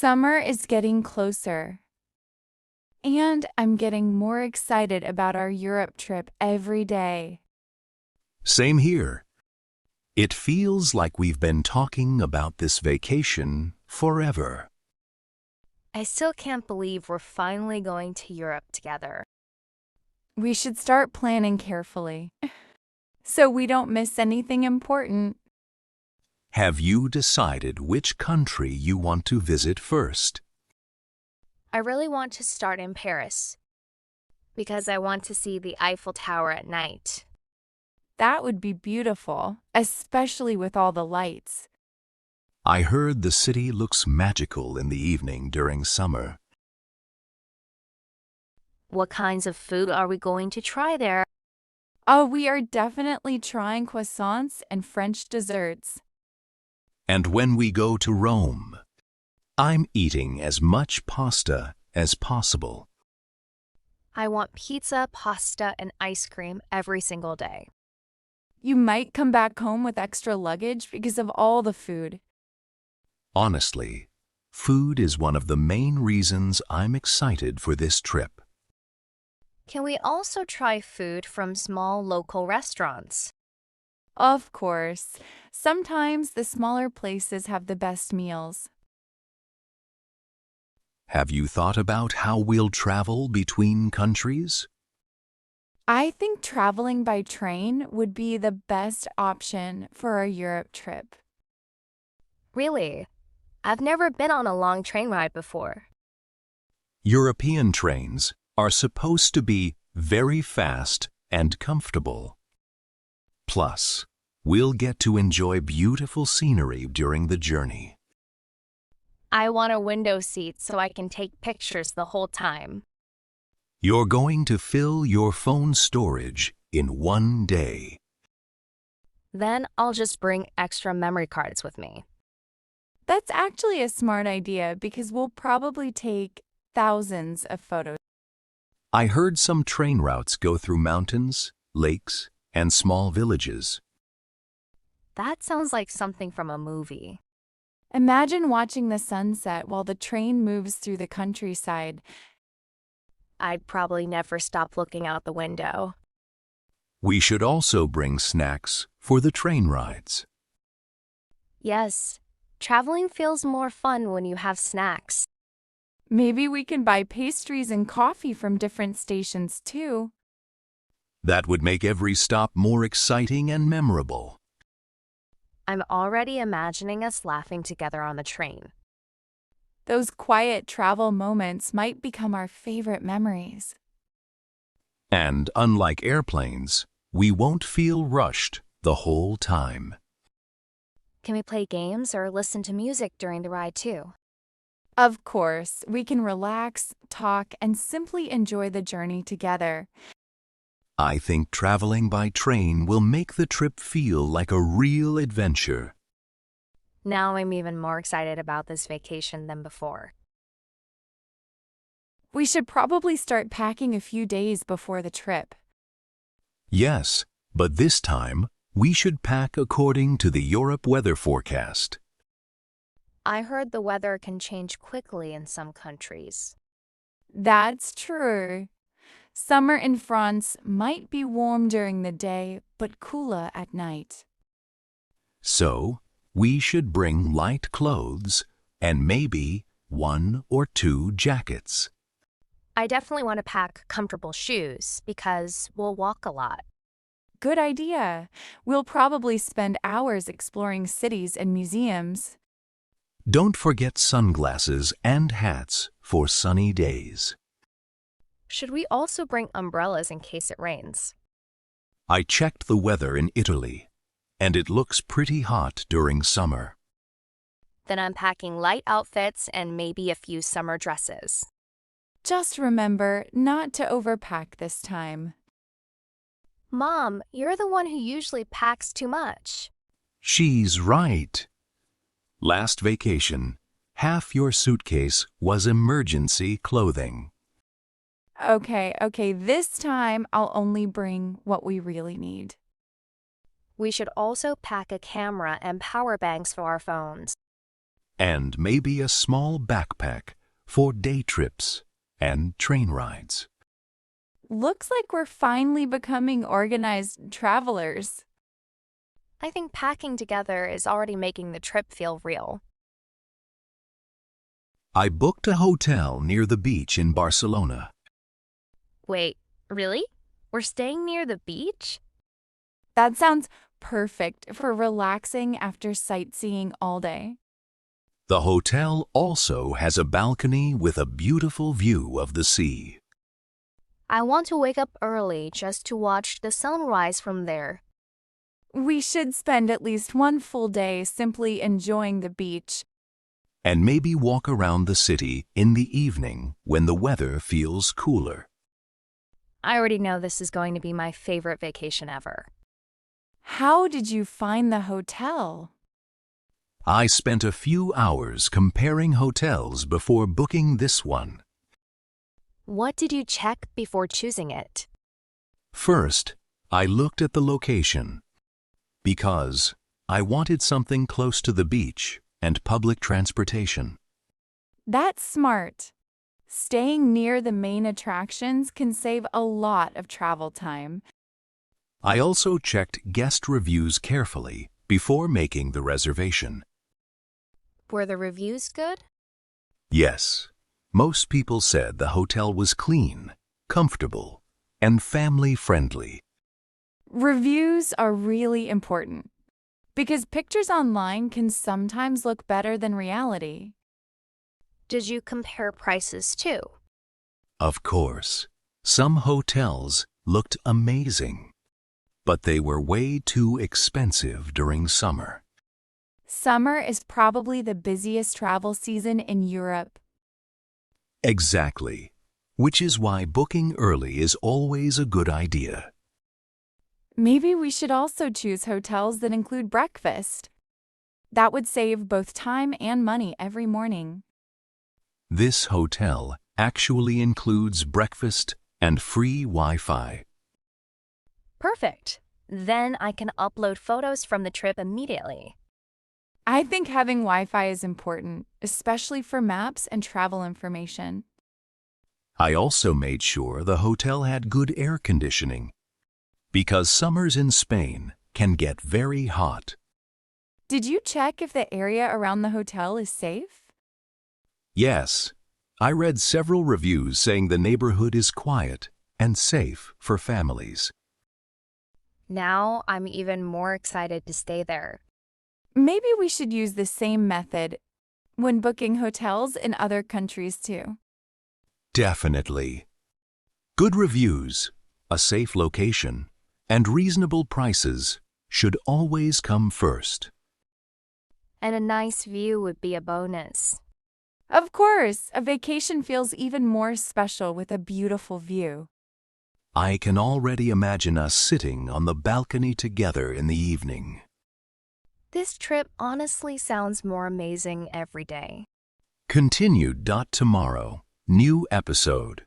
Summer is getting closer, and I'm getting more excited about our Europe trip every day. Same here. It feels like we've been talking about this vacation forever. I still can't believe we're finally going to Europe together. We should start planning carefully so we don't miss anything important. Have you decided which country you want to visit first? I really want to start in Paris because I want to see the Eiffel Tower at night. That would be beautiful, especially with all the lights. I heard the city looks magical in the evening during summer. What kinds of food are we going to try there? Oh, we are definitely trying croissants and French desserts. And when we go to Rome, I'm eating as much pasta as possible. I want pizza, pasta, and ice cream every single day. You might come back home with extra luggage because of all the food. Honestly, food is one of the main reasons I'm excited for this trip. Can we also try food from small local restaurants? Of course, sometimes the smaller places have the best meals. Have you thought about how we'll travel between countries? I think traveling by train would be the best option for our Europe trip. Really? I've never been on a long train ride before. European trains are supposed to be very fast and comfortable. Plus, we'll get to enjoy beautiful scenery during the journey. I want a window seat so I can take pictures the whole time. You're going to fill your phone storage in one day. Then I'll just bring extra memory cards with me. That's actually a smart idea because we'll probably take thousands of photos. I heard some train routes go through mountains, lakes, and small villages. That sounds like something from a movie. Imagine watching the sunset while the train moves through the countryside. I'd probably never stop looking out the window. We should also bring snacks for the train rides. Yes, traveling feels more fun when you have snacks. Maybe we can buy pastries and coffee from different stations too. That would make every stop more exciting and memorable. I'm already imagining us laughing together on the train. Those quiet travel moments might become our favorite memories. And unlike airplanes, we won't feel rushed the whole time. Can we play games or listen to music during the ride too? Of course, we can relax, talk, and simply enjoy the journey together. I think traveling by train will make the trip feel like a real adventure. Now I'm even more excited about this vacation than before. We should probably start packing a few days before the trip. Yes, but this time we should pack according to the Europe weather forecast. I heard the weather can change quickly in some countries. That's true. Summer in France might be warm during the day, but cooler at night. So, we should bring light clothes and maybe 1 or 2 jackets. I definitely want to pack comfortable shoes because we'll walk a lot. Good idea. We'll probably spend hours exploring cities and museums. Don't forget sunglasses and hats for sunny days. Should we also bring umbrellas in case it rains? I checked the weather in Italy, and it looks pretty hot during summer. Then I'm packing light outfits and maybe a few summer dresses. Just remember not to overpack this time. Mom, you're the one who usually packs too much. She's right. Last vacation, half your suitcase was emergency clothing. Okay, this time I'll only bring what we really need. We should also pack a camera and power banks for our phones. and maybe a small backpack for day trips and train rides. Looks like we're finally becoming organized travelers. I think packing together is already making the trip feel real. I booked a hotel near the beach in Barcelona. Wait, really? We're staying near the beach? That sounds perfect for relaxing after sightseeing all day. The hotel also has a balcony with a beautiful view of the sea. I want to wake up early just to watch the sunrise from there. We should spend at least one full day simply enjoying the beach. And maybe walk around the city in the evening when the weather feels cooler. I already know this is going to be my favorite vacation ever. How did you find the hotel? I spent a few hours comparing hotels before booking this one. What did you check before choosing it? First, I looked at the location because I wanted something close to the beach and public transportation. That's smart. Staying near the main attractions can save a lot of travel time. I also checked guest reviews carefully before making the reservation. Were the reviews good? Yes, most people said the hotel was clean, comfortable, and family-friendly. Reviews are really important because pictures online can sometimes look better than reality. Did you compare prices too? Of course, some hotels looked amazing, but they were way too expensive during summer. Summer is probably the busiest travel season in Europe. Exactly, which is why booking early is always a good idea. Maybe we should also choose hotels that include breakfast. That would save both time and money every morning. This hotel actually includes breakfast and free Wi-Fi. Perfect. Then I can upload photos from the trip immediately. I think having Wi-Fi is important, especially for maps and travel information. I also made sure the hotel had good air conditioning, because summers in Spain can get very hot. Did you check if the area around the hotel is safe? Yes, I read several reviews saying the neighborhood is quiet and safe for families. Now I'm even more excited to stay there. Maybe we should use the same method when booking hotels in other countries too. Definitely. Good reviews, a safe location, and reasonable prices should always come first. And a nice view would be a bonus. Of course, a vacation feels even more special with a beautiful view. I can already imagine us sitting on the balcony together in the evening. This trip honestly sounds more amazing every day. Continued. Tomorrow. New episode.